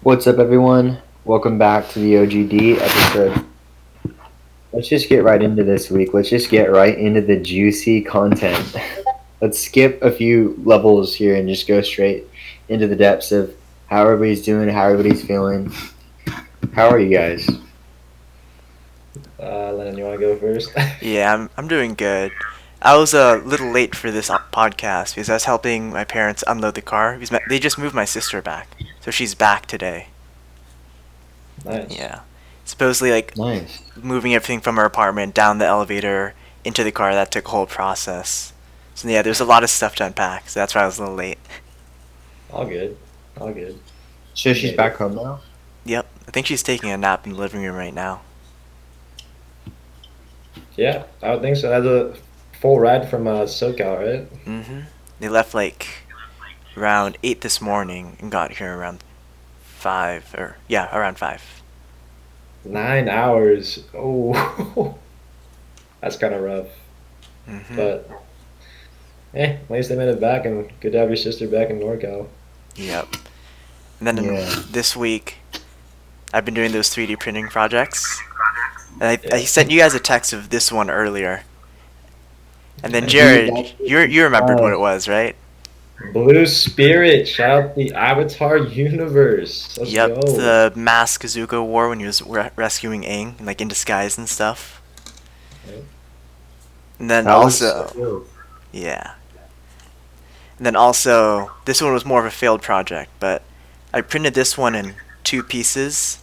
What's up, everyone? Welcome back to the OGD episode. Let's just get right into this week. Let's just get right into the juicy content. Let's skip a few levels here and just go straight into the depths of how everybody's doing, how everybody's feeling. How are you guys? Lennon, you want to go first? Yeah, I'm doing good. I was a little late for this podcast because I was helping my parents unload the car. Because they just moved my sister back, so she's back today. Nice. Yeah, supposedly like Nice. moving everything from her apartment down the elevator into the car. That took a whole process. So yeah, there's a lot of stuff to unpack. So that's why I was a little late. All good. All good. So You she's made it. back home now? Yep, I think she's taking a nap in the living room right now. Yeah, I would think so. That's a full ride from SoCal, right? They left like around 8 this morning and got here around 5 or yeah, around 5. 9 hours. Oh, that's kind of rough. Mhm. But at least they made it back, and good to have your sister back in NorCal. Yep. And then Yeah. this week, I've been doing those 3D printing projects. And I Yeah. sent you guys a text of this one earlier. And then Dude, Jared, you remembered what it was, right? Blue Spirit. Shout out the Avatar universe. Let's Yep, go. the mask Zuko wore when he was rescuing Aang, like in disguise and stuff. Yep. And then that looks so also, cool. yeah. And then also, this one was more of a failed project, but I printed this one in 2 pieces.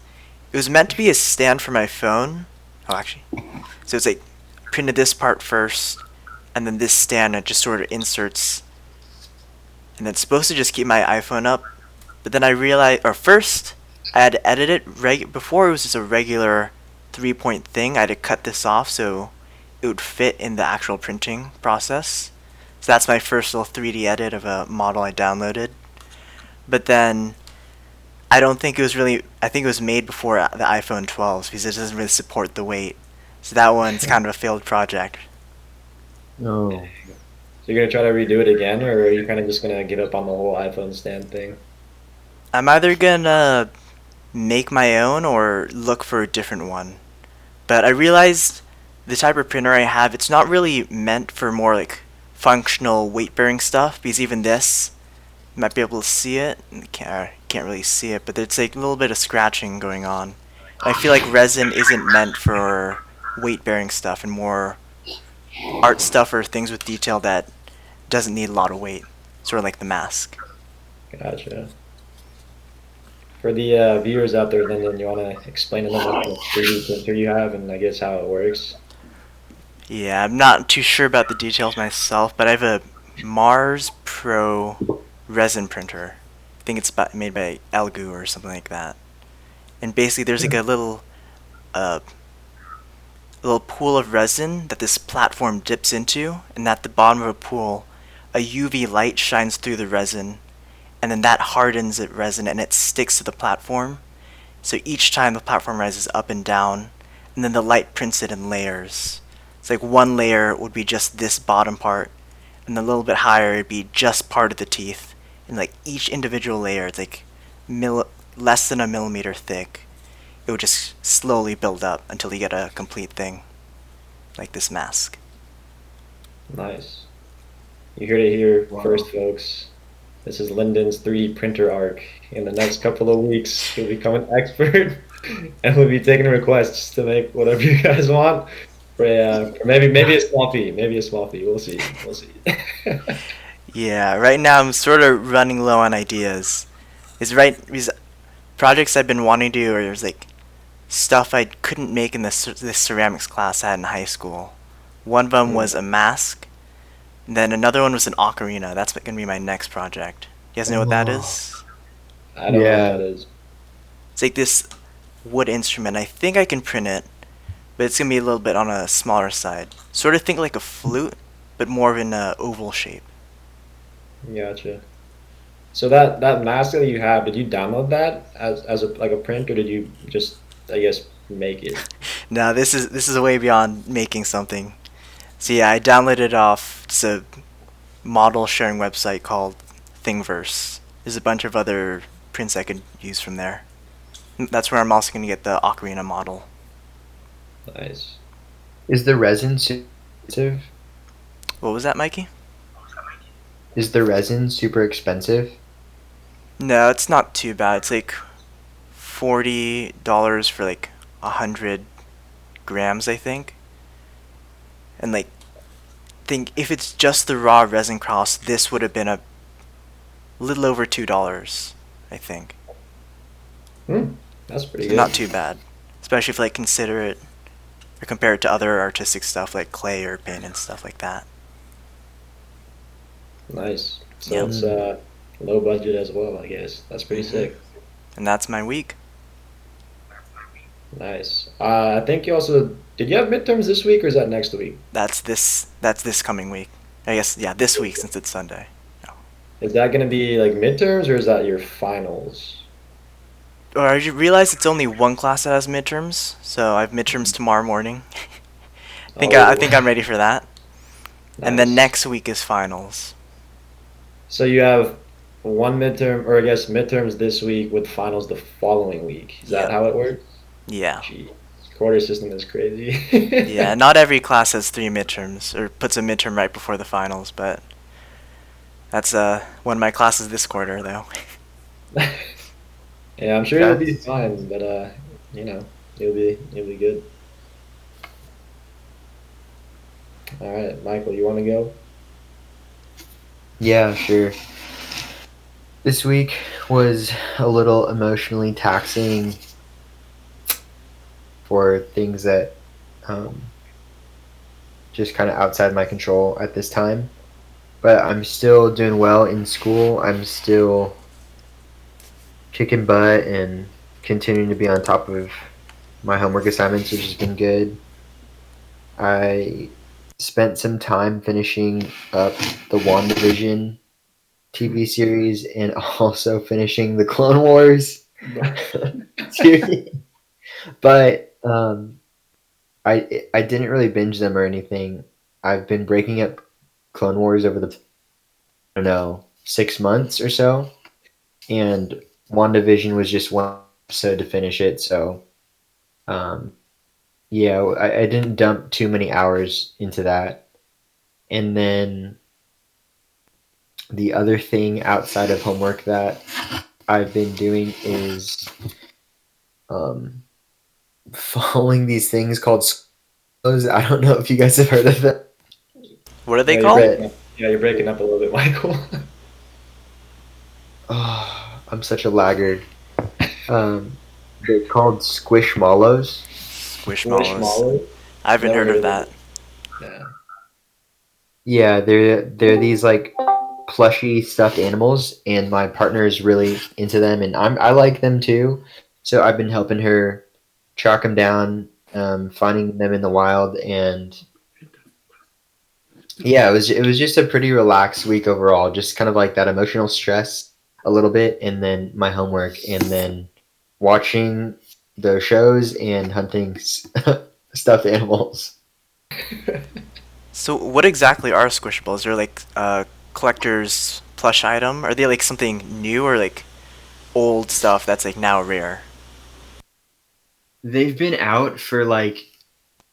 It was meant to be a stand for my phone. Oh, actually. So it's like, printed this part first, and then this stand, it just sort of inserts. And it's supposed to just keep my iPhone up. But then I realized, or first, I had to edit it. Before it was just a regular 3-point thing. I had to cut this off so it would fit in the actual printing process. So that's my first little 3D edit of a model I downloaded. But then I don't think it was really. I think it was made before the iPhone 12 because it doesn't really support the weight. So that one's kind of a failed project. Oh. So you're gonna try to redo it again, or are you kind of just gonna give up on the whole iPhone stand thing? I'm either gonna make my own or look for a different one. But I realized the type of printer I have, it's not really meant for more like functional weight bearing stuff because even this, you might be able to see it. Can't really see it, but it's like a little bit of scratching going on. I feel like resin isn't meant for weight bearing stuff and more art stuff or things with detail that doesn't need a lot of weight, sort of like the mask. Gotcha. For the viewers out there, then you want to explain to them what the 3D printer you have and I guess how it works? Yeah, I'm not too sure about the details myself, but I have a Mars Pro resin printer. I think it's made by Elgu or something like that. And basically, there's like uh, a little pool of resin that this platform dips into, and at the bottom of a pool, a UV light shines through the resin, and then that hardens the resin and it sticks to the platform. So each time the platform rises up and down, and then the light prints it in layers. It's like one layer would be just this bottom part, and a little bit higher it'd be just part of the teeth. And like each individual layer, it's like less than a millimeter thick. It would just slowly build up until you get a complete thing, like this mask. Nice. You heard it here Wow. first, folks. This is Lyndon's 3D printer arc. In the next couple of weeks, he'll become an expert and we'll be taking requests to make whatever you guys want. For maybe a small fee. Maybe a small fee. We'll see. We'll see. Yeah, right now I'm sort of running low on ideas. These projects I've been wanting to do, or there's like stuff I couldn't make in this ceramics class I had in high school. One of them was Mm. a mask, and then another one was an ocarina. That's gonna be my next project. You guys know what that Oh. is? I don't know what Yeah. that is. It's like this wood instrument. I think I can print it, but it's gonna be a little bit on a smaller side. Sort of think like a flute, but more in a oval shape. Gotcha. So that mask that you have, did you download that as a like a print, or did you just I guess make it? Now this is way beyond making something. So yeah, I downloaded it off. It's a model sharing website called Thingiverse. There's a bunch of other prints I could use from there. That's where I'm also going to get the ocarina model. Nice. Is the resin super expensive? What was that, Mikey? Is the resin super expensive? No, it's not too bad. It's like $40 for like 100 grams, I think. And like, think if it's just the raw resin cost, this would have been a little over $2, I think. That's pretty So good. not too bad, especially if like consider it or compare it to other artistic stuff like clay or paint and stuff like that. Nice. So Yep. it's low budget as well, I guess. That's pretty sick. And that's my week. Nice. I think you also did you have midterms this week or is that next week? That's this coming week. I guess yeah, this week since it's Sunday. Is that gonna be like midterms or is that your finals? Or I realize it's only one class that has midterms, so I have midterms tomorrow morning. I think I'm ready for that. And then Nice. next week is finals. So you have one midterm, or I guess midterms this week with finals the following week. Is that Yep. how it works? Yeah. Gee, quarter system is crazy. Yeah, not every class has 3 midterms or puts a midterm right before the finals, but that's one of my classes this quarter though. Yeah, I'm sure you'll be That's fine, but you know, you'll be good. All right, Michael, you want to go? yeah, sure. This week was a little emotionally taxing for things that um, just kind of outside my control at this time. But I'm still doing well in school. I'm still kicking butt and continuing to be on top of my homework assignments, which has been good. I spent some time finishing up the WandaVision TV series and also finishing the Clone Wars series. But I didn't really binge them or anything. I've been breaking up Clone Wars over the I don't know 6 months or so, and WandaVision was just one episode to finish it. So um, yeah, I didn't dump too many hours into that. And then the other thing outside of homework that I've been doing is um, following these things called schools. I don't know if you guys have heard of them. What are they Yeah, you're called? breaking up. Yeah, you're breaking up a little bit, Michael. Oh, I'm such a laggard. Um, they're called squishmallows. Squishmallows. Squishmallow. I haven't Never heard heard of of that. it. Yeah. Yeah, they're these like plushy stuffed animals, and my partner is really into them, and I like them too. So I've been helping her track them down, finding them in the wild, and yeah, it was just a pretty relaxed week overall. Just kind of like that emotional stress a little bit, and then my homework, and then watching the shows and hunting stuffed animals. So what exactly are squishables? They're like collector's plush item? Are they like something new or like old stuff that's like now rare? They've been out for like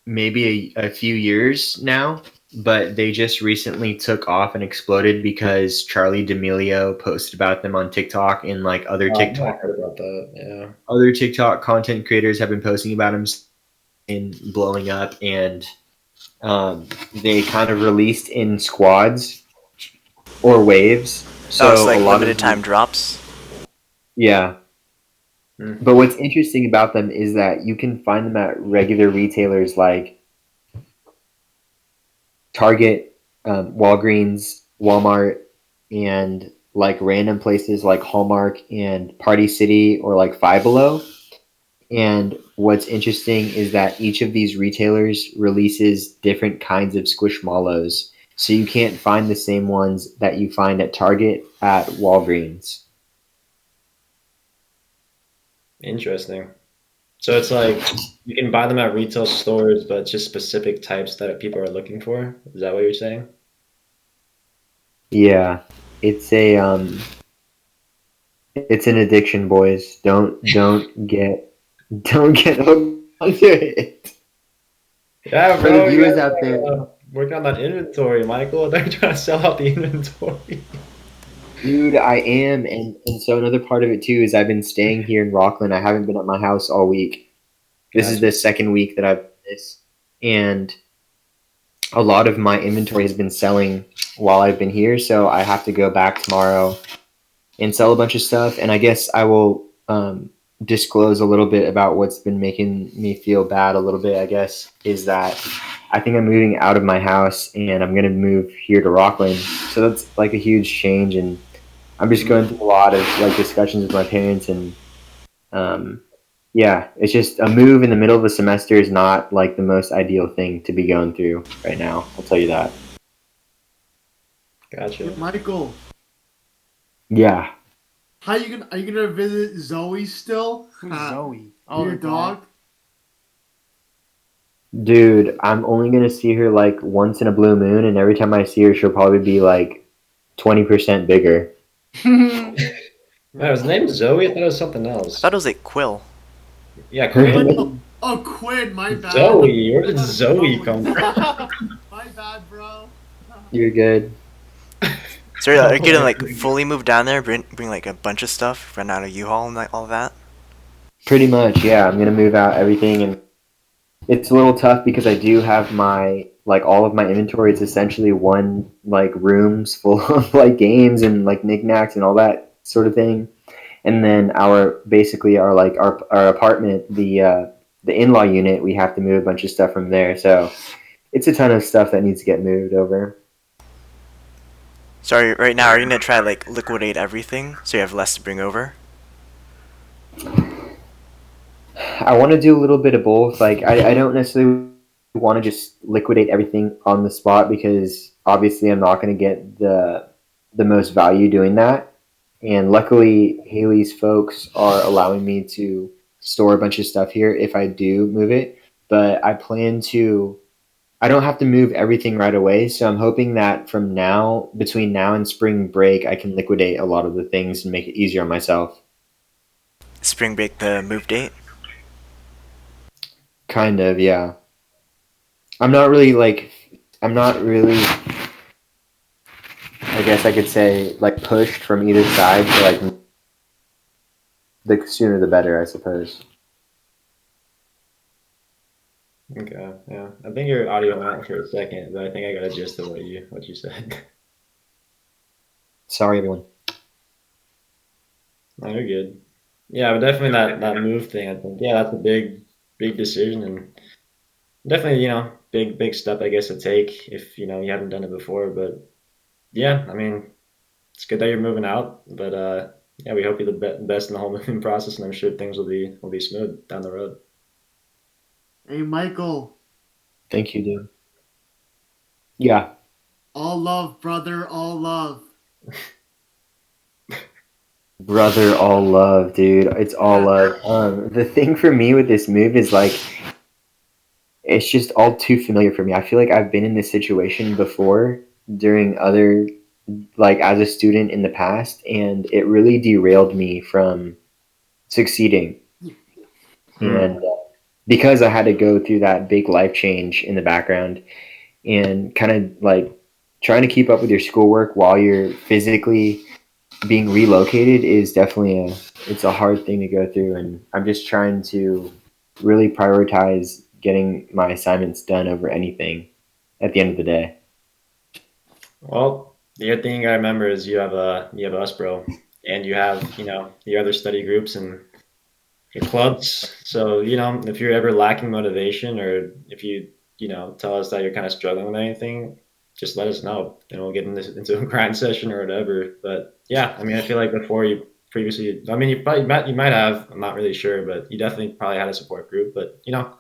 maybe a few years now, but they just recently took off and exploded because Charlie D'Amelio posted about them on TikTok, and like Yeah, I heard about that. Yeah. other TikTok content creators have been posting about them and blowing up, and they kind of released in squads or waves. Oh, it's So a like lot limited of time drops. yeah. Hmm. But what's interesting about them is that you can find them at regular retailers like Target, Walgreens, Walmart, and like random places like Hallmark and Party City or like Five Below. And what's interesting is that each of these retailers releases different kinds of squishmallows. So you can't find the same ones that you find at Target at Walgreens. Interesting. So it's like you can buy them at retail stores, but it's just specific types that people are looking for. Is that what you're saying? Yeah, it's a It's an addiction, boys. Don't get hooked onto it. Yeah, For the bro. You viewers guys out there, work on that inventory, Michael. They're trying to sell out the inventory. dude, I am, and so another part of it too is I've been staying here in Rockland. I haven't been at my house all week. This is Gotcha. the second week that I've done this, and a lot of my inventory has been selling while I've been here. So I have to go back tomorrow and sell a bunch of stuff. And I guess I will disclose a little bit about what's been making me feel bad a little bit, I guess, is that I think I'm moving out of my house and I'm going to move here to Rockland. So that's like a huge change. And I'm just going through a lot of like discussions with my parents. And um, yeah, it's just a move in the middle of a semester is not like the most ideal thing to be going through right now. I'll tell you that. Gotcha. Michael, Yeah. how are you gonna visit Zoe still? Who's Zoe? Oh, Your the dog. dog? Dude, I'm only gonna see her like once in a blue moon, and every time I see her, she'll probably be like 20% bigger. Man, his name is Zoe. I thought it was something I else. thought it was like Quill. Yeah, Quinn. Oh, oh, Quinn, my bad. Zoe. Where did Zoe come from? My bad, bro. You're good. So are you gonna like fully move down there, bring like a bunch of stuff, run out of U-Haul and like all that? Pretty much, yeah. I'm gonna move out everything, and it's a little tough because I do have my like all of my inventory. It's essentially one like rooms full of like games and like knickknacks and all that sort of thing. And then our basically our apartment, the in-law unit, we have to move a bunch of stuff from there. So it's a ton of stuff that needs to get moved over. So right now, are you gonna try to like liquidate everything so you have less to bring over? I want to do a little bit of both. Like I don't necessarily want to just liquidate everything on the spot because obviously I'm not going to get the most value doing that. And luckily, Haley's folks are allowing me to store a bunch of stuff here if I do move it. But I plan to. I don't have to move everything right away, so I'm hoping that from now, between now and spring break, I can liquidate a lot of the things and make it easier on myself. Spring break the move date. Kind of, yeah. I'm not really like I'm not really I guess I could say like pushed from either side, so like the sooner the better, I suppose. Okay, yeah. I think your audio went out for a second, but I think I got a gist of what you said. Sorry everyone. No, you're good. Yeah, but definitely that move thing. I think that's a big decision and definitely big step I guess to take if you haven't done it before. But yeah, I mean it's good that you're moving out. But yeah, we hope you the best in the whole moving process, and I'm sure things will be smooth down the road. Hey, Michael. Thank you, dude. Yeah. All love, brother. All love. Brother, all love, dude. It's all love. The thing for me with this move is like it's just all too familiar for me. I feel like I've been in this situation before during other like as a student in the past, and it really derailed me from succeeding. And because I had to go through that big life change in the background and kind of like trying to keep up with your schoolwork while you're physically being relocated is definitely it's a hard thing to go through, and I'm just trying to really prioritize getting my assignments done over anything at the end of the day. Well, the other thing I remember is you have us, bro, and you have your other study groups and your clubs. So if you're ever lacking motivation, or if you tell us that you're kind of struggling with anything, just let us know, and we'll get into a grind session or whatever. But yeah, I mean, I feel like before you previously, I mean, you might have, I'm not really sure, but you definitely probably had a support group. But now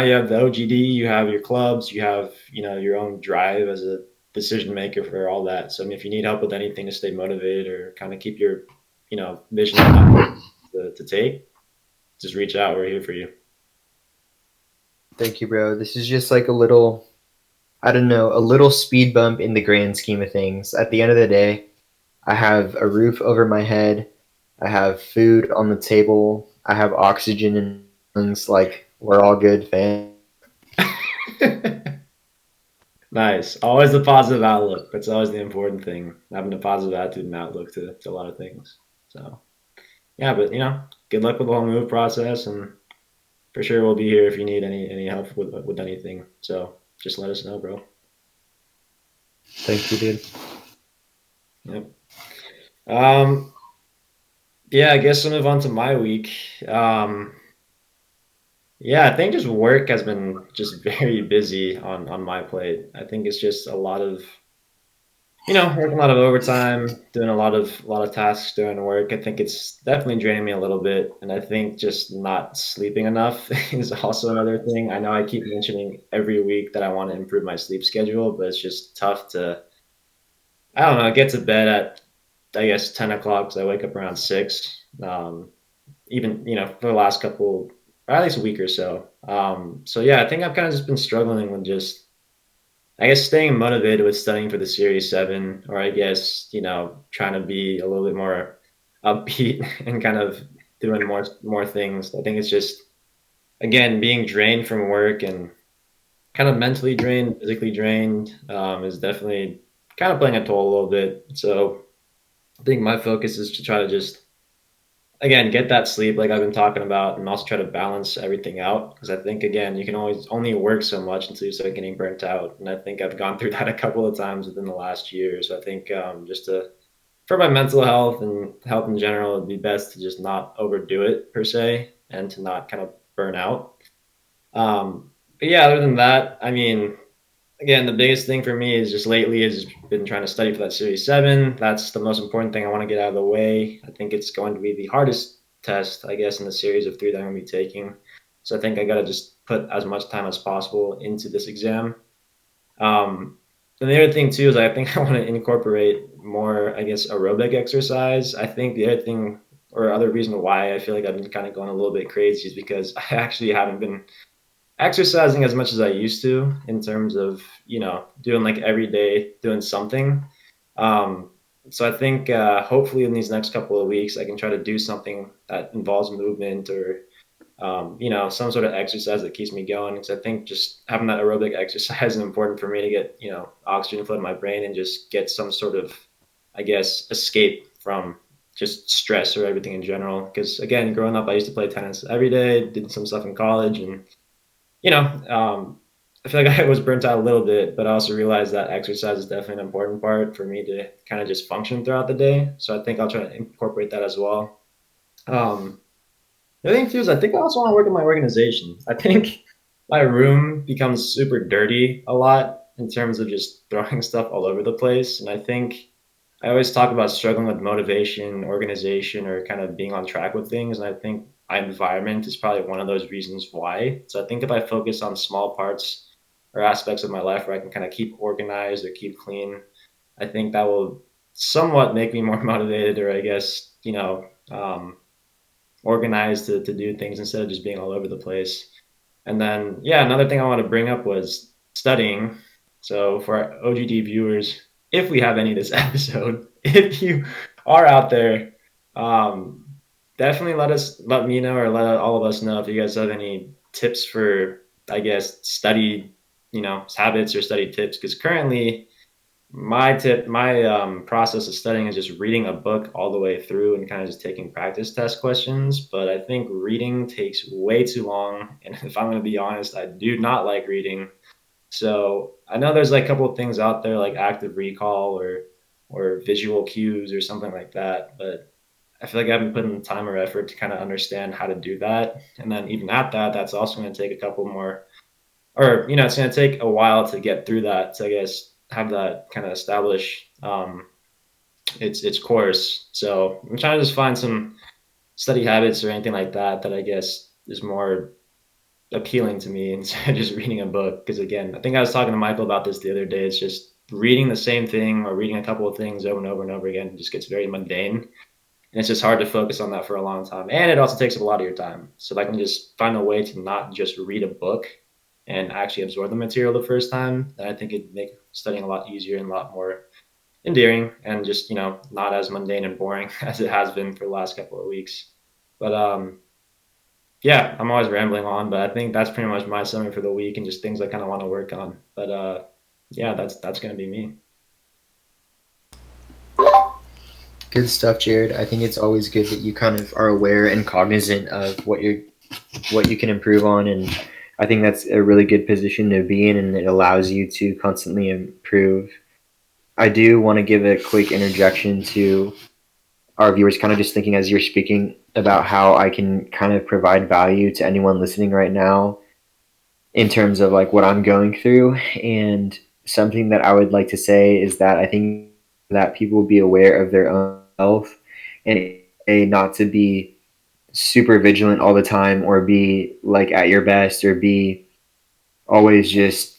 you have the OGD, you have your clubs, you have your own drive as a decision maker for all that. So I mean, if you need help with anything to stay motivated or kind of keep your vision to take, just reach out. We're here for you. Thank you, bro. This is just like a little, I don't know, a little speed bump in the grand scheme of things. At the end of the day, I have a roof over my head. I have food on the table. I have oxygen in lungs. Like, we're all good, fam. Nice. Always a positive outlook. That's always the important thing. Having a positive attitude and outlook to a lot of things. So yeah, but good luck with the whole move process, and for sure we'll be here if you need any help with anything. So just let us know, bro. Thank you, dude. Yep. Um. Yeah, I guess I'll move on to my week. Um. Yeah, I think just work has been just very busy on my plate. I think it's just a lot of working a lot of overtime, doing a lot of tasks during work. I think it's definitely draining me a little bit, and I think just not sleeping enough is also another thing. I know I keep mentioning every week that I want to improve my sleep schedule, but it's just tough to, I don't know, get to bed at, I guess, 10 o'clock because I wake up around 6. Even for the last couple, or at least a week or so. So yeah, I think I've kind of just been struggling with just, I guess, staying motivated with studying for the Series 7, or I guess, trying to be a little bit more upbeat and kind of doing more things. I think it's just, again, being drained from work and kind of mentally drained, physically drained, is definitely kind of playing a toll a little bit. So I think my focus is to try to just, again, get that sleep like I've been talking about, and also try to balance everything out, because I think, again, you can always only work so much until you start getting burnt out, and I think I've gone through that a couple of times within the last year. So I think, just to, for my mental health and health in general, it'd be best to just not overdo it per se, and to not kind of burn out. But yeah, other than that, I mean, again, the biggest thing for me is just lately has been trying to study for that Series 7. That's the most important thing I want to get out of the way. I think it's going to be the hardest test, I guess, in the series of 3 that I'm going to be taking. So I think I got to just put as much time as possible into this exam. Um, and the other thing, too, is I think I want to incorporate more, I guess, aerobic exercise. I think the other thing, or other reason why I feel like I've been kind of going a little bit crazy, is because I actually haven't been exercising as much as I used to, in terms of, doing like every day, doing something. Um, so I think, hopefully in these next couple of weeks, I can try to do something that involves movement, or, some sort of exercise that keeps me going. Because I think just having that aerobic exercise is important for me to get, oxygen flow to my brain, and just get some sort of, I guess, escape from just stress or everything in general. Because again, growing up, I used to play tennis every day, did some stuff in college, and you know, um, I feel like I was burnt out a little bit, but I also realized that exercise is definitely an important part for me to kind of just function throughout the day. So I think I'll try to incorporate that as well. Um, the other thing too is I think I also want to work on my organization. I think my room becomes super dirty a lot in terms of just throwing stuff all over the place. And I think I always talk about struggling with motivation, organization, or kind of being on track with things. And I think my environment is probably one of those reasons why. So I think if I focus on small parts or aspects of my life where I can kind of keep organized or keep clean, I think that will somewhat make me more motivated, or I guess, organized to do things instead of just being all over the place. And then, yeah, another thing I want to bring up was studying. So for our OGD viewers, if we have any this episode, if you are out there, um, definitely let me know, or let all of us know if you guys have any tips for, I guess, study, habits or study tips. Because currently, my process of studying is just reading a book all the way through and kind of just taking practice test questions. But I think reading takes way too long, and if I'm going to be honest, I do not like reading. So I know there's like a couple of things out there like active recall, or visual cues or something like that, but I feel like I haven't put in the time or effort to kind of understand how to do that. And then even at that, that's also going to take a couple more, or it's going to take a while to get through that, to, I guess, have that kind of establish, its course. So I'm trying to just find some study habits or anything like that that I guess is more appealing to me instead of just reading a book. Because again, I think I was talking to Michael about this the other day. It's just reading the same thing, or reading a couple of things over and over and over again, just gets very mundane. And it's just hard to focus on that for a long time. And it also takes up a lot of your time. So if I can just find a way to not just read a book and actually absorb the material the first time, then I think it'd make studying a lot easier and a lot more endearing and just not as mundane and boring as it has been for the last couple of weeks. But yeah, I'm always rambling on, but I think that's pretty much my summary for the week and just things I kind of want to work on. But yeah, that's gonna be me. Good stuff, Jared. I think it's always good that you kind of are aware and cognizant of what you can improve on, and I think that's a really good position to be in, and it allows you to constantly improve. I do want to give a quick interjection to our viewers, kind of just thinking as you're speaking about how I can kind of provide value to anyone listening right now in terms of like what I'm going through. And something that I would like to say is that I think that people will be aware of their own health and not to be super vigilant all the time or be like at your best or be always just,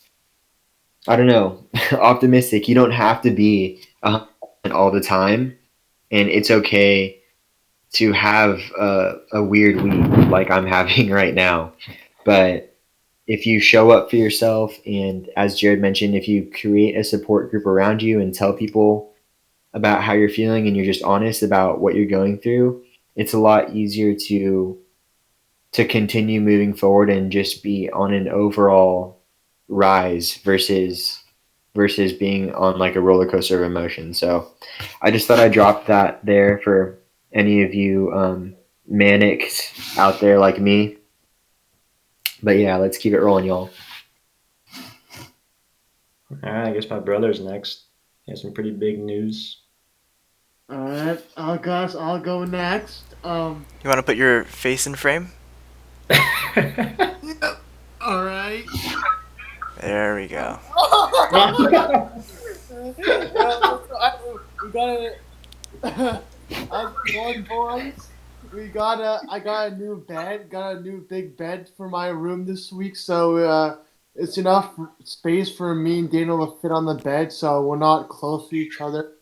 I don't know, optimistic. You don't have to be 100% all the time, and it's okay to have a weird week like I'm having right now. But if you show up for yourself, and as Jared mentioned, if you create a support group around you and tell people about how you're feeling and you're just honest about what you're going through, it's a lot easier to continue moving forward and just be on an overall rise versus being on like a roller coaster of emotion. So I just thought I'd drop that there for any of you manics out there like me. But yeah, let's keep it rolling, y'all. All right, I guess my brother's next. He has some pretty big news. All right, guys, I'll go next. You want to put your face in frame? All right. There we go. We got it. How's it going, boys? I got a new bed, got a new big bed for my room this week, so it's enough space for me and Daniel to fit on the bed, so we're not close to each other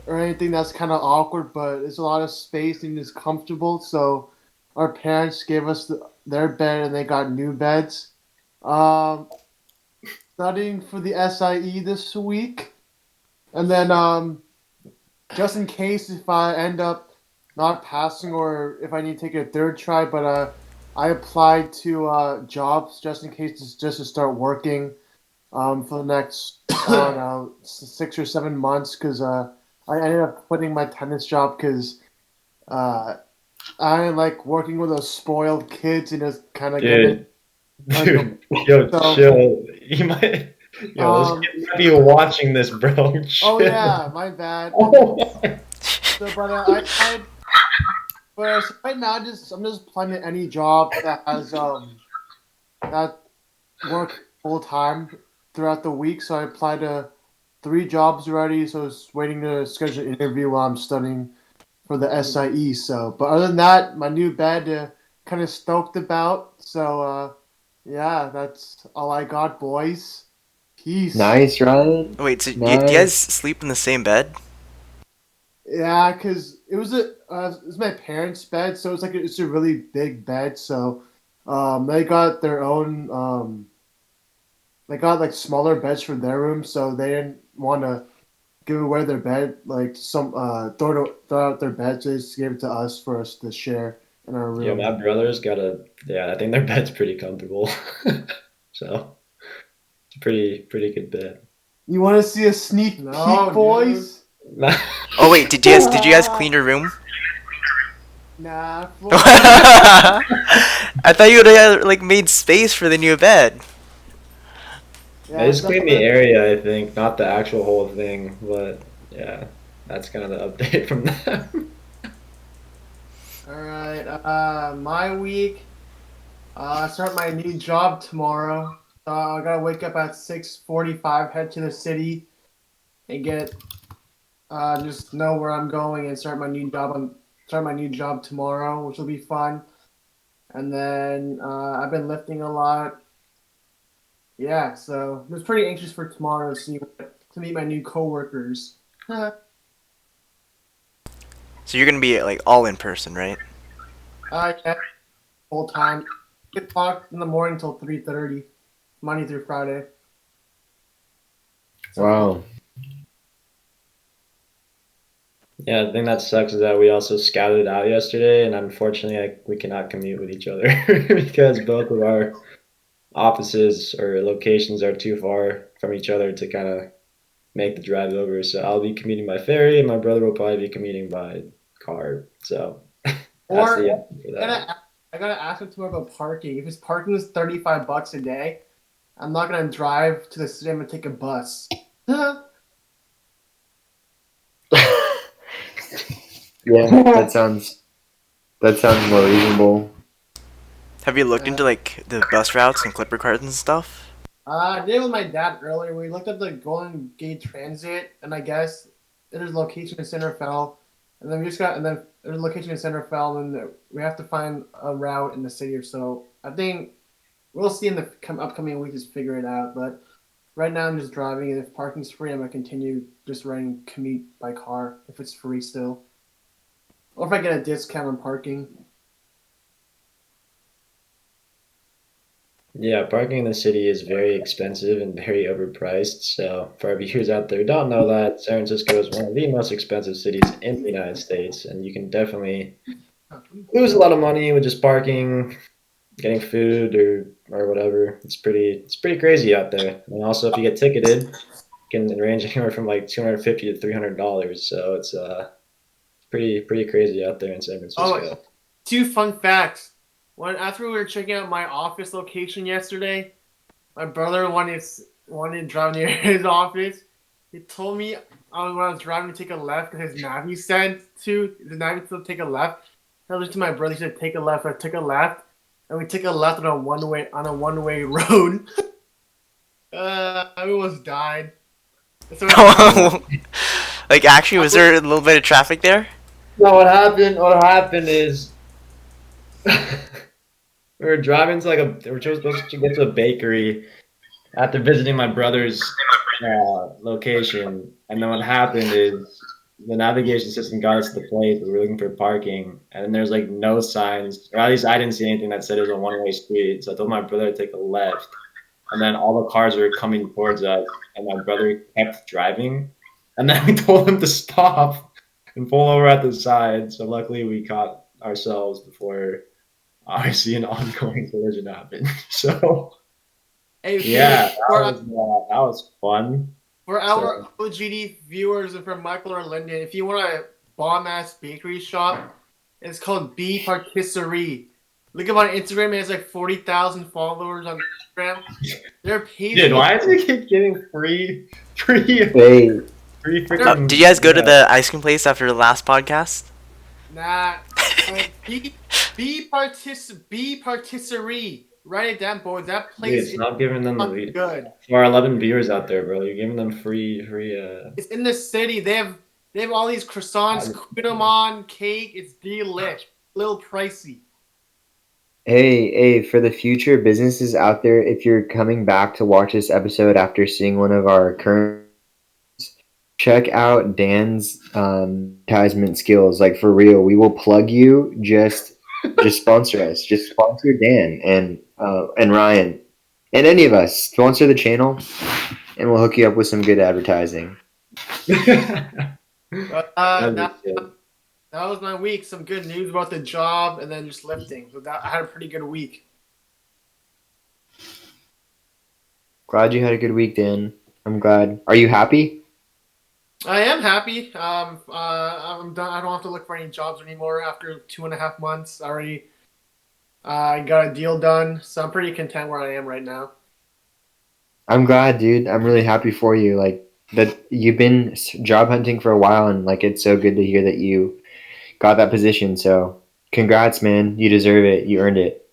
or anything that's kind of awkward, but it's a lot of space and it's comfortable. So our parents gave us their bed and they got new beds. Um, Studying for the SIE this week, and then just in case if I end up not passing or if I need to take a third try, but I applied to jobs just in case just to start working for the next I don't know 6 or 7 months because I ended up quitting my tennis job because uh, I like working with those spoiled kids and just kind of getting Dude, yo, so chill. You might, those um kids might be watching this, bro. oh Chill. yeah, my bad. So, but right now, I'm just applying to any job that has that work full time throughout the week. So I applied to 3 jobs already. So I was waiting to schedule an interview while I'm studying for the SIE. So, but other than that, my new bed, kind of stoked about. So yeah, that's all I got, boys. Peace. Nice, Ryan. Wait, so do you guys Nice. sleep in the same bed? Yeah, because it was my parents' bed, so it's a really big bed. So, they got their own they got like smaller beds for their room, so they didn't want to give away their bed like some throw out their bed. So they just gave it to us for us to share in our Yeah, room. my brother's got yeah, I think their bed's pretty comfortable. So it's a pretty good bed. You want to see a sneak peek, boys? Oh wait, did you guys clean your room? Nah, I thought you would have like made space for the new bed. I yeah, just cleaned the area, I think, not the actual whole thing, but yeah, that's kind of the update from them. all right. My week. I start my new job tomorrow. I gotta wake up at 6:45, head to the city, and get just know where I'm going and start my new job tomorrow, which will be fun. And then I've been lifting a lot. Yeah, so I was pretty anxious for tomorrow to meet my new coworkers. So you're gonna be like all in person, right? Yeah, full time. 8 o'clock in the morning till 3:30, Monday through Friday. So, Wow. Yeah, the thing that sucks is that we also scouted out yesterday, and unfortunately, we cannot commute with each other because both of our offices or locations are too far from each other to kind of make the drive over. So I'll be commuting by ferry, and my brother will probably be commuting by car. So that's the Or answer for I that. gotta ask him tomorrow about parking. If his parking is $35 a day, I'm not gonna drive to the city. I'm gonna take a bus. Yeah, that sounds more reasonable. Have you looked into like the bus routes and Clipper cards and stuff? I did with my dad earlier. We looked at the Golden Gate Transit, and I guess there's location in Centerville, and then we just got, and then there's location in Centerville, and we have to find a route in the city or so. I think we'll see in the upcoming weeks to figure it out. But right now, I'm just driving, and if parking's free, I'm gonna continue just running commute by car if it's free still, or if I get a discount on parking. Yeah, parking in the city is very expensive and very overpriced. So, for our viewers out there who don't know that, San Francisco is one of the most expensive cities in the United States, and you can definitely lose a lot of money with just parking, getting food or whatever. It's pretty crazy out there. And also, if you get ticketed, it can range anywhere from like $250 to $300. So it's pretty crazy out there in San Oh, Francisco. two fun facts. When after we were checking out my office location yesterday, my brother wanted to drive near his office. He told me when I was driving to take a left because his Navi said to the Navi to take a left. I listened to my brother. He said take a left. I took a left, and we took a left on a one way road. I almost died. So Like, actually, was there a little bit of traffic there? No, what happened? What happened is we were driving to we were supposed to get to a bakery after visiting my brother's location, and then what happened is the navigation system got us to the place. We were looking for parking, and then there's like no signs, or at least I didn't see anything that said it was a one-way street. So I told my brother to take a left, and then all the cars were coming towards us, and my brother kept driving, and then we told him to stop and pull over at the side. So luckily, we caught ourselves before obviously an ongoing collision happened. So hey, yeah, that was fun. for our So OGD viewers and for Michael or Lyndon, if you want a bomb ass bakery shop, it's called B Patisserie. Look up on Instagram. It has like 40,000 followers on Instagram. Their pastries. dude, why does it keep getting free Hey, freaking? Did you guys go to the ice cream place after the last podcast? Nah. B Patisserie. Write it down, boys. That Dude, place is stop giving them the fucking lead. good. For our 11 viewers out there, bro, you're giving them free. It's in the city. They have all these croissants, cinnamon cake. It's delish. A little pricey. hey, for the future businesses out there, if you're coming back to watch this episode after seeing one of our current, check out Dan's advertisement skills. Like for real, we will plug you. Just sponsor us. Just sponsor Dan and Ryan and any of us. Sponsor the channel, and we'll hook you up with some good advertising. But, That'd be that, sick. that was my week. Some good news about the job, and then just lifting. So I had a pretty good week. Glad you had a good week, Dan. I'm glad. Are you happy? I am happy. I'm done. I don't have to look for any jobs anymore after 2.5 months. I already got a deal done, so I'm pretty content where I am right now. I'm glad, dude. I'm really happy for you. Like that you've been job hunting for a while, and like it's so good to hear that you got that position. So, congrats, man. You deserve it. You earned it.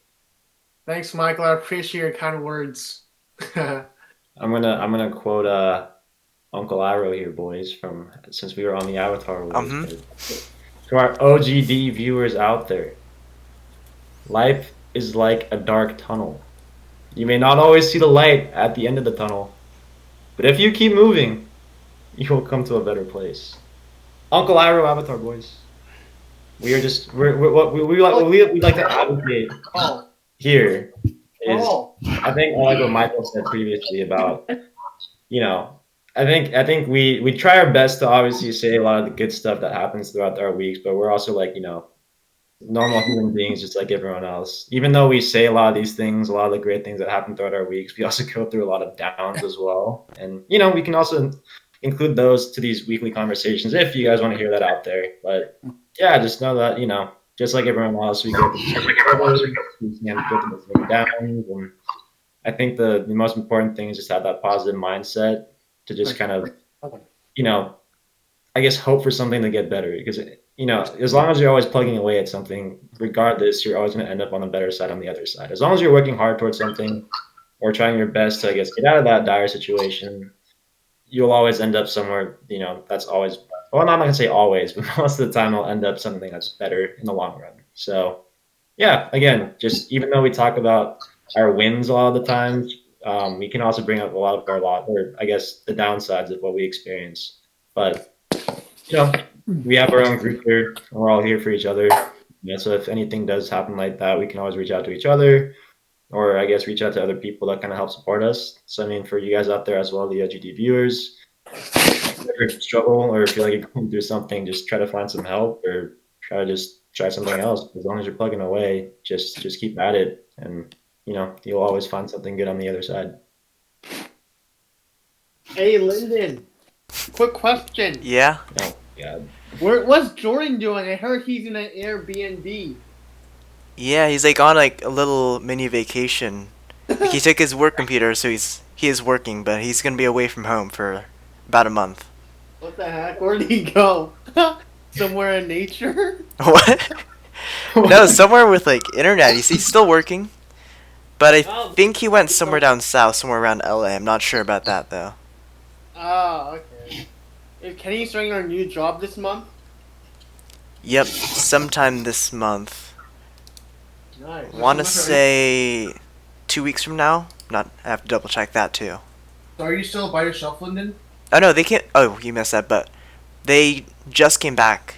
Thanks, Michael. I appreciate your kind words. I'm gonna quote Uncle Iro here, boys, from since we were on the Avatar Wars. Mhm. To our OGD viewers out there, life is like a dark tunnel. You may not always see the light at the end of the tunnel, but if you keep moving, you will come to a better place. Uncle Iro Avatar, boys. We are just we're what we like to advocate Oh, here is oh, I think I like what Michael said previously about you know I think we try our best to obviously say a lot of the good stuff that happens throughout our weeks, but we're also like, normal human beings just like everyone else. Even though we say a lot of these things, a lot of the great things that happen throughout our weeks, we also go through a lot of downs as well. And we can also include those to these weekly conversations if you guys want to hear that out there. But yeah, just know that, just like everyone else, we go through the same downs. And I think the most important thing is just have that positive mindset to just kind of, you know, I guess hope for something to get better because as long as you're always plugging away at something, regardless, you're always going to end up on the better side on the other side. As long as you're working hard towards something or trying your best to, I guess, get out of that dire situation, you'll always end up somewhere. That's always well. I'm not going to say always, but most of the time, I'll end up something that's better in the long run. So, yeah, again, just even though we talk about our wins a lot of the times, we can also bring up a lot of or I guess the downsides of what we experience. But we have our own group here, and we're all here for each other. So if anything does happen like that, we can always reach out to each other, or I guess reach out to other people that kind of help support us. So I mean, for you guys out there as well, the OGD viewers, if you ever struggle or feel like you're going through something, just try to find some help or try something else. As long as you're plugging away, just keep at it, and you'll always find something good on the other side. Hey, Lyndon. Quick question. Yeah. Oh God. What's Jordan doing? I heard he's in an Airbnb. Yeah, he's like on like a little mini vacation. Like he took his work computer, so he is working, but he's gonna be away from home for about a month. What the heck? Where did he go? Somewhere in nature? What? No, somewhere with like internet. He's still working, but I Oh. think he went somewhere down south, somewhere around LA. I'm not sure about that though. Oh, okay. Is Kenny starting our new job this month? Yep, sometime this month. Nice. Want to say 2 weeks from now? Not. I have to double check that too. So are you still by yourself, Lyndon? Oh no, they can't. Oh, you missed that. But they just came back.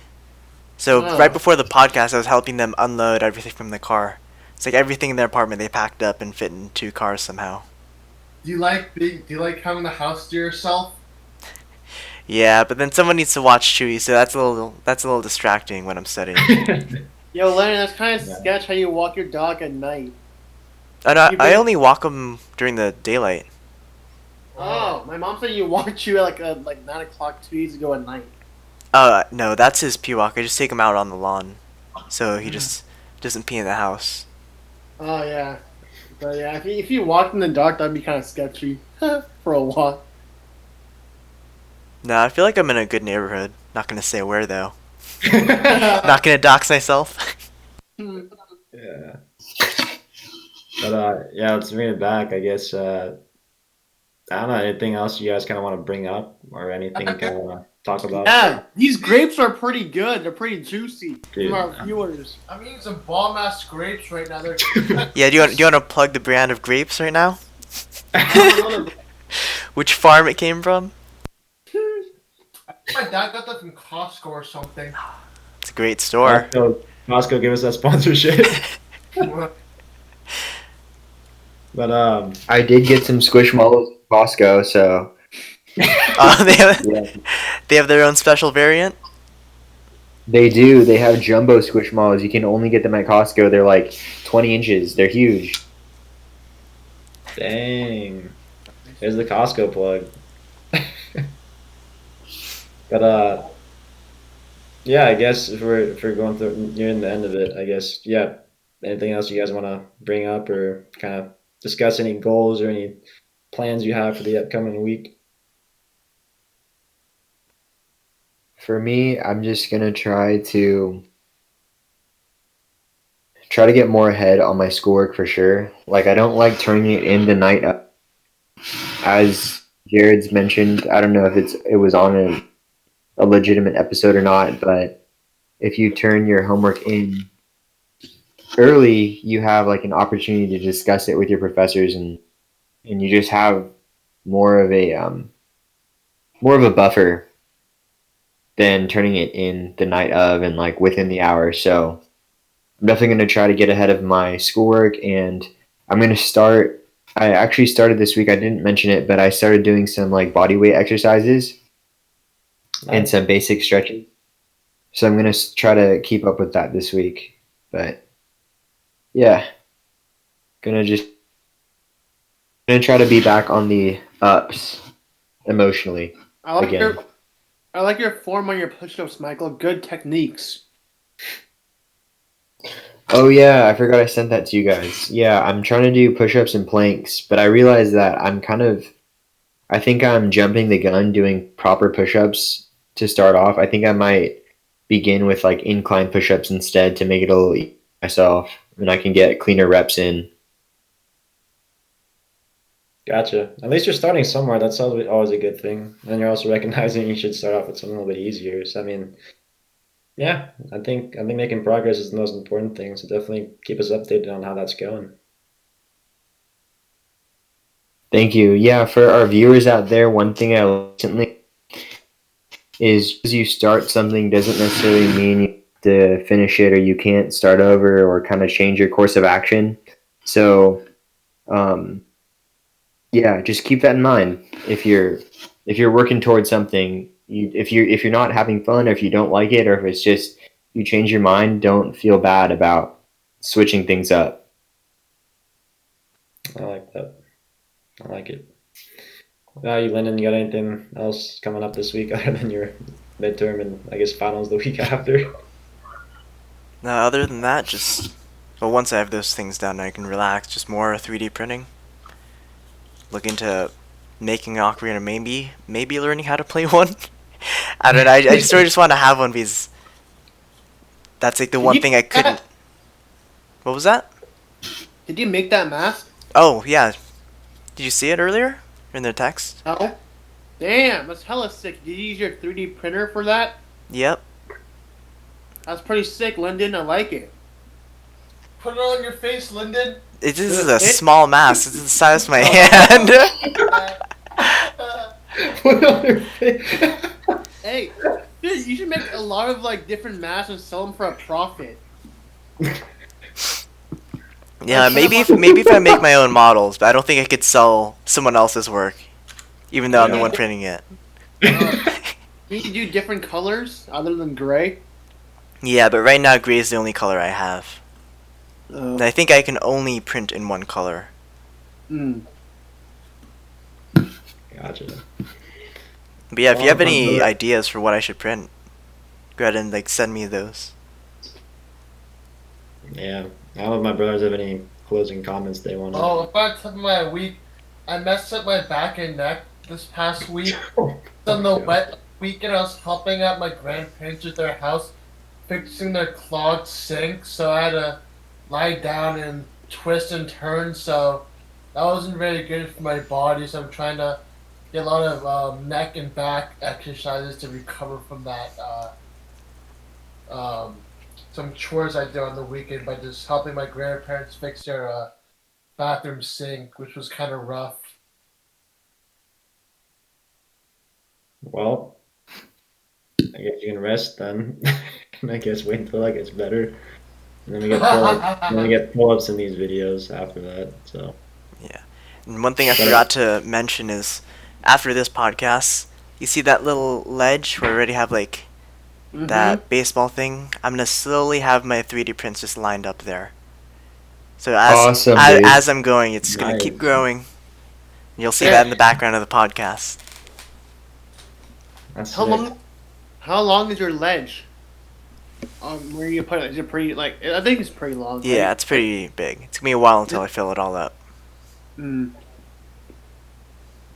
So Oh. right before the podcast, I was helping them unload everything from the car. It's like everything in their apartment they packed up and fit in 2 cars somehow. Do you like having the house to yourself? Yeah, but then someone needs to watch Chewy, so that's a little distracting when I'm studying. Yo, Lennon, that's kind of Yeah. sketch how you walk your dog at night. And I You been- only walk them during the daylight. Oh, my mom said you walked you at like 9 o'clock 2 days ago at night. No, that's his pee walk. I just take him out on the lawn, so he just doesn't pee in the house. Oh yeah, but yeah, if you walked in the dark, that'd be kind of sketchy for a walk. No, I feel like I'm in a good neighborhood. Not gonna say where though. Yeah. Not gonna dox myself. But yeah, let's bring it back. I guess I don't know anything else you guys kind of want to bring up or anything you kind of want to talk about. Yeah, these grapes are pretty good. They're pretty juicy. Dude. From our viewers. I'm eating some bomb ass grapes right now. They're Yeah, do you want to plug the brand of grapes right now? my Which farm it came from? dad got that from Costco or something. It's a great store. Costco, give us that sponsorship. But I did get some Squishmallows at Costco, so They have their own special variant. they do. They have jumbo Squishmallows. You can only get them at Costco. They're like 20 inches. They're huge. dang, there's the Costco plug. But yeah, I guess if we're going through nearing the end of it, I guess yeah. Anything else you guys want to bring up or kind of discuss any goals or any plans you have for the upcoming week? For me, I'm just gonna try to get more ahead on my schoolwork for sure. Like I don't like turning it in the night up. As Jared's mentioned, I don't know if it was on a legitimate episode or not, but if you turn your homework in early, you have like an opportunity to discuss it with your professors, and you just have more of a buffer than turning it in the night of and like within the hour. So I'm definitely going to try to get ahead of my schoolwork, and I'm going to start I actually started this week. I didn't mention it, but I started doing some like body weight exercises and Nice. some basic stretching. So I'm gonna try to keep up with that this week. But yeah, gonna just gonna try to be back on the ups emotionally I like again. your form on your push-ups, Michael. Good techniques. Oh yeah, I forgot I sent that to you guys. Yeah, I'm trying to do push-ups and planks, but I realized that I think I'm jumping the gun doing proper push-ups to start off. I think I might begin with like incline push-ups instead to make it a little easier myself, and I can get cleaner reps in. Gotcha. At least you're starting somewhere. That's always a good thing. And you're also recognizing you should start off with something a little bit easier. So I mean, yeah, I think making progress is the most important thing. So definitely keep us updated on how that's going. Thank you. Yeah, for our viewers out there, one thing I recently is you start something doesn't necessarily mean you have to finish it or you can't start over or kind of change your course of action. So, um, yeah, just keep that in mind. If you're working towards something, if you're not having fun, or if you don't like it, or if it's just you change your mind, don't feel bad about switching things up. I like that. I like it. You, Lyndon, you got anything else coming up this week other than your midterm and I guess finals the week after? Now, other than that, just well, once I have those things done, I can relax. Just more 3D printing. Look into making an ocarina, maybe learning how to play one. I don't know. I just sort of just want to have one because that's like the Did one you thing I make that? couldn't. What was that? Did you make that mask? Oh yeah. Did you see it earlier in the text? No. Damn, that's hella sick. Did you use your 3D printer for that? Yep. That's pretty sick, Lyndon. I like it. Put it on your face, Lyndon. This is a small mask. It's the size of my hand. Put on your face. Hey, dude, you should make a lot of like different masks and sell them for a profit. Yeah, maybe if I make my own models, but I don't think I could sell someone else's work, even though I'm the Yeah. one printing it. Can you do different colors other than gray? Yeah, but right now gray is the only color I have. And I think I can only print in one color. Gotcha. But yeah, if you have Well, any but- ideas for what I should print, go ahead and like send me those. Yeah. I don't know if my brothers have any closing comments they want to. Oh, about top of my week, I messed up my back and neck this past week. On the wet weekend, I was helping out my grandparents with their house, fixing their clogged sink, so I had to lie down and twist and turn, so that wasn't very good for my body, so I'm trying to get a lot of neck and back exercises to recover from that. Some chores I did on the weekend by just helping my grandparents fix their bathroom sink, which was kind of rough. Well, I guess you can rest then. And I guess wait until that gets better. And then we get pull-ups in these videos after that. So And one thing I forgot to mention is, after this podcast, you see that little ledge where we already have like that baseball thing? I'm gonna slowly have my 3D prints just lined up there. So Awesome, dude. as I'm going, it's gonna keep Nice. growing. You'll see that in the background of the podcast. that's How sick. long? How long is your ledge? Where you put it? Is it pretty? Like, I think it's pretty long. right? Yeah, it's pretty big. It's gonna be a while until I fill it all up. Mm.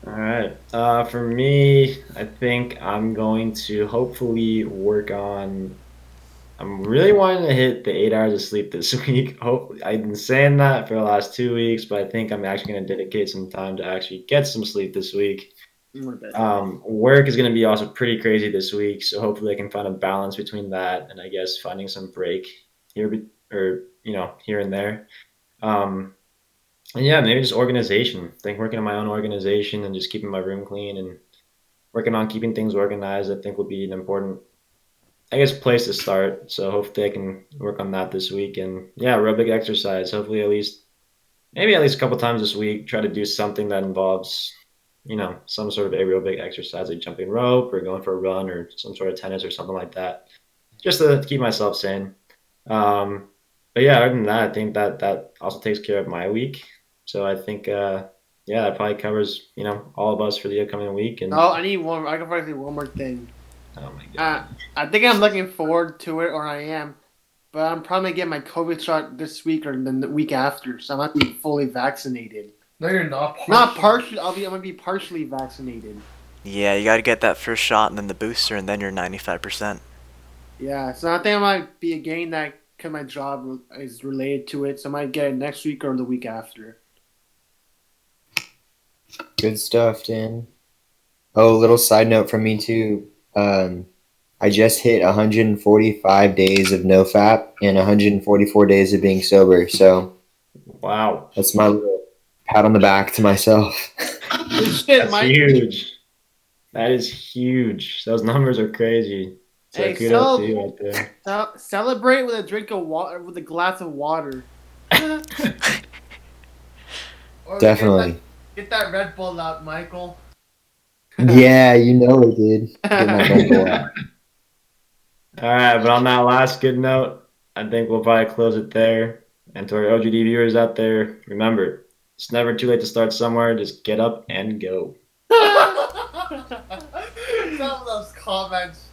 All right. For me, I think I'm going to hopefully work on. I'm really wanting to hit the 8 hours of sleep this week. Hopefully, I've been saying that for the last 2 weeks, but I think I'm actually going to dedicate some time to actually get some sleep this week. Work is going to be also pretty crazy this week, so hopefully I can find a balance between that and I guess finding some break here, or here and there. And yeah, maybe just organization. I think working on my own organization and just keeping my room clean and working on keeping things organized, I think will be an important, I guess, place to start. So hopefully I can work on that this week. And yeah, aerobic exercise. Hopefully at least maybe at least a couple times this week, try to do something that involves, some sort of aerobic exercise like jumping rope or going for a run or some sort of tennis or something like that, just to keep myself sane. Um, but yeah, other than that, I think that also takes care of my week. So I think, yeah, that probably covers, all of us for the upcoming week. And Oh, I need one. I can probably say one more thing. oh my Uh, god, I think I'm looking forward to it, or I am. But I'm probably gonna get my COVID shot this week or then the week after, so I might be fully vaccinated. No, you're not. Not partially. I'm gonna be partially vaccinated. Yeah, you gotta get that first shot and then the booster, and then you're 95%. Yeah, so I think I might be getting that because my job is related to it, so I might get it next week or the week after. Good stuff, Dan. Oh, a little side note from me too. I just hit 145 days of no fap and 144 days of being sober. So wow, that's my little pat on the back to myself. Good shit, that's Mike. huge. That is huge. Those numbers are crazy. So Hey, kudos to you right there. celebrate with a drink of water, with a glass of water. Or Definitely. Get that Red Bull out, Michael. Yeah, you know it, dude. Get my Red Bull out. All right, but on that last good note, I think we'll probably close it there. And to our OGD viewers out there, remember, it's never too late to start somewhere. Just get up and go. Some of those comments